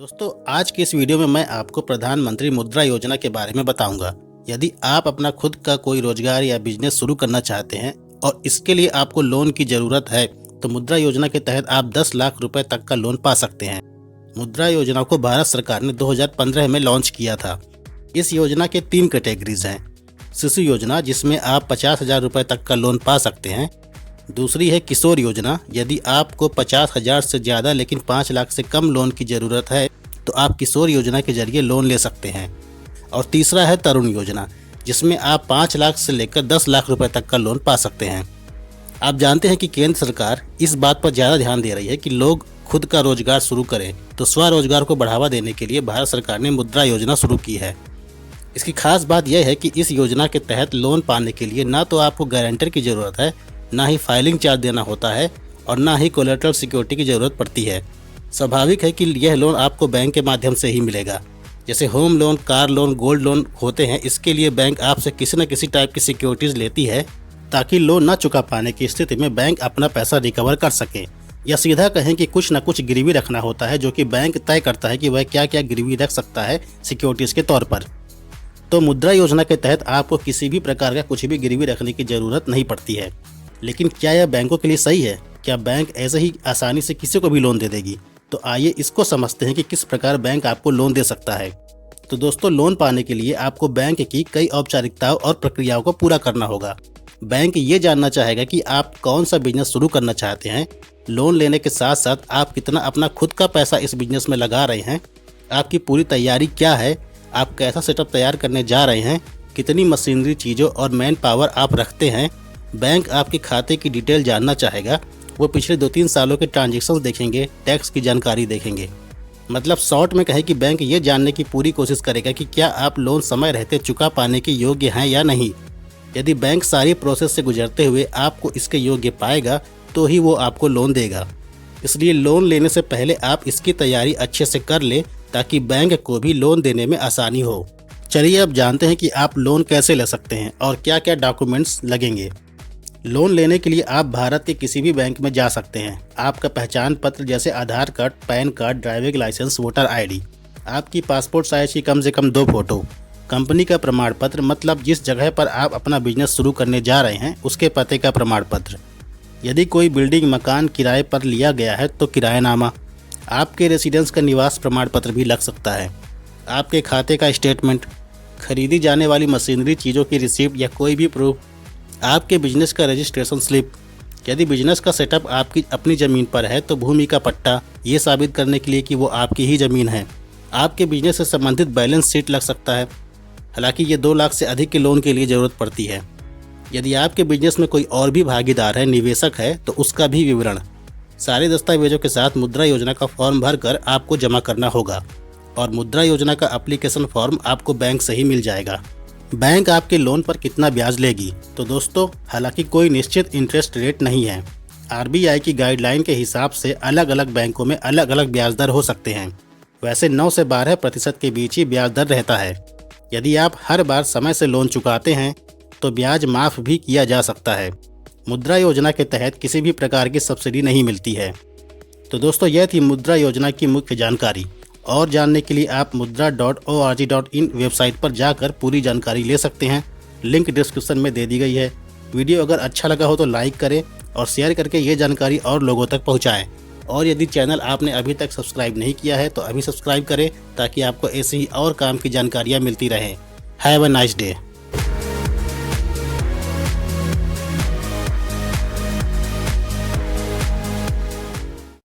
दोस्तों, आज की इस वीडियो में मैं आपको प्रधानमंत्री मुद्रा योजना के बारे में बताऊंगा। यदि आप अपना खुद का कोई रोजगार या बिजनेस शुरू करना चाहते हैं और इसके लिए आपको लोन की जरूरत है तो मुद्रा योजना के तहत आप 10 लाख रुपए तक का लोन पा सकते हैं। मुद्रा योजना को भारत सरकार ने 2015 में लॉन्च किया था। इस योजना के 3 कैटेगरीज हैं। शिशु योजना, जिसमें आप 50,000 रुपए तक का लोन पा सकते हैं। दूसरी है किशोर योजना, यदि आपको 50,000 से ज़्यादा लेकिन 5 लाख से कम लोन की ज़रूरत है तो आप किशोर योजना के जरिए लोन ले सकते हैं। और तीसरा है तरुण योजना, जिसमें आप 5 लाख से लेकर 10 लाख रुपए तक का लोन पा सकते हैं। आप जानते हैं कि केंद्र सरकार इस बात पर ज़्यादा ध्यान दे रही है कि लोग खुद का रोजगार शुरू करें, तो स्वरोजगार को बढ़ावा देने के लिए भारत सरकार ने मुद्रा योजना शुरू की है। इसकी खास बात यह है कि इस योजना के तहत लोन पाने के लिए ना तो आपको गारंटर की ज़रूरत है, ना ही फाइलिंग चार्ज देना होता है और ना ही कोलेटरल सिक्योरिटी की ज़रूरत पड़ती है। स्वाभाविक है कि यह लोन आपको बैंक के माध्यम से ही मिलेगा। जैसे home loan, car loan, gold loan होते हैं, इसके लिए बैंक आपसे किसी न किसी टाइप की सिक्योरिटीज़ लेती है ताकि लोन न चुका पाने की स्थिति में बैंक अपना पैसा रिकवर कर सके। या सीधा कहें कि कुछ न कुछ गिरवी रखना होता है, जो कि बैंक तय करता है कि वह क्या क्या गिरवी रख सकता है सिक्योरिटीज़ के तौर पर। तो मुद्रा योजना के तहत आपको किसी भी प्रकार का कुछ भी गिरवी रखने की ज़रूरत नहीं पड़ती है। लेकिन क्या यह बैंकों के लिए सही है? क्या बैंक ऐसे ही आसानी से किसी को भी लोन दे देगी? तो आइए इसको समझते हैं कि किस प्रकार बैंक आपको लोन दे सकता है। तो दोस्तों, लोन पाने के लिए आपको बैंक की कई औपचारिकताओं और प्रक्रियाओं को पूरा करना होगा। बैंक ये जानना चाहेगा कि आप कौन सा बिजनेस शुरू करना चाहते हैं। लोन लेने के साथ साथ आप कितना अपना खुद का पैसा इस बिजनेस में लगा रहे हैं, आपकी पूरी तैयारी क्या है, आप कैसा सेटअप तैयार करने जा रहे हैं, कितनी मशीनरी, चीज़ों और मैन पावर आप रखते हैं। बैंक आपके खाते की डिटेल जानना चाहेगा। वो पिछले 2-3 सालों के ट्रांजैक्शंस देखेंगे, टैक्स की जानकारी देखेंगे। मतलब शॉर्ट में कहें कि बैंक ये जानने की पूरी कोशिश करेगा कि क्या आप लोन समय रहते चुका पाने के योग्य हैं या नहीं। यदि बैंक सारी प्रोसेस से गुजरते हुए आपको इसके योग्य पाएगा तो ही वो आपको लोन देगा। इसलिए लोन लेने से पहले आप इसकी तैयारी अच्छे से कर लें ताकि बैंक को भी लोन देने में आसानी हो। चलिए अब जानते हैं कि आप लोन कैसे ले सकते हैं और क्या क्या डॉक्यूमेंट्स लगेंगे। लोन लेने के लिए आप भारत के किसी भी बैंक में जा सकते हैं। आपका पहचान पत्र जैसे Aadhaar card, PAN card, driving licence, voter ID, आपकी पासपोर्ट साइज की कम से कम 2 फोटो, कंपनी का प्रमाण पत्र, मतलब जिस जगह पर आप अपना बिजनेस शुरू करने जा रहे हैं उसके पते का प्रमाण पत्र। यदि कोई बिल्डिंग, मकान किराए पर लिया गया है तो किराएनामा, आपके रेसिडेंस का निवास प्रमाण पत्र भी लग सकता है, आपके खाते का स्टेटमेंट, खरीदी जाने वाली मशीनरी चीज़ों की रिसिप्ट या कोई भी प्रूफ, आपके बिजनेस का रजिस्ट्रेशन स्लिप। यदि बिजनेस का सेटअप आपकी अपनी ज़मीन पर है तो भूमि का पट्टा, ये साबित करने के लिए कि वो आपकी ही ज़मीन है। आपके बिजनेस से संबंधित बैलेंस शीट लग सकता है। हालांकि ये 2 लाख से अधिक के लोन के लिए ज़रूरत पड़ती है। यदि आपके बिजनेस में कोई और भी भागीदार है, निवेशक है, तो उसका भी विवरण। सारे दस्तावेजों के साथ मुद्रा योजना का फॉर्म भरकर आपको जमा करना होगा और मुद्रा योजना का एप्लीकेशन फॉर्म आपको बैंक से ही मिल जाएगा। बैंक आपके लोन पर कितना ब्याज लेगी? तो दोस्तों, हालांकि कोई निश्चित इंटरेस्ट रेट नहीं है। आरबीआई की गाइडलाइन के हिसाब से अलग अलग बैंकों में अलग अलग ब्याज दर हो सकते हैं। वैसे 9 से 12% के बीच ही ब्याज दर रहता है। यदि आप हर बार समय से लोन चुकाते हैं तो ब्याज माफ़ भी किया जा सकता है। मुद्रा योजना के तहत किसी भी प्रकार की सब्सिडी नहीं मिलती है। तो दोस्तों, यह थी मुद्रा योजना की मुख्य जानकारी। और जानने के लिए आप mudra.org.in वेबसाइट पर जाकर पूरी जानकारी ले सकते हैं। लिंक डिस्क्रिप्शन में दे दी गई है। वीडियो अगर अच्छा लगा हो तो लाइक करें और शेयर करके ये जानकारी और लोगों तक पहुंचाएं। और यदि चैनल आपने अभी तक सब्सक्राइब नहीं किया है तो अभी सब्सक्राइब करें ताकि आपको ऐसे ही और काम की जानकारियाँ मिलती रहें। Have a nice day.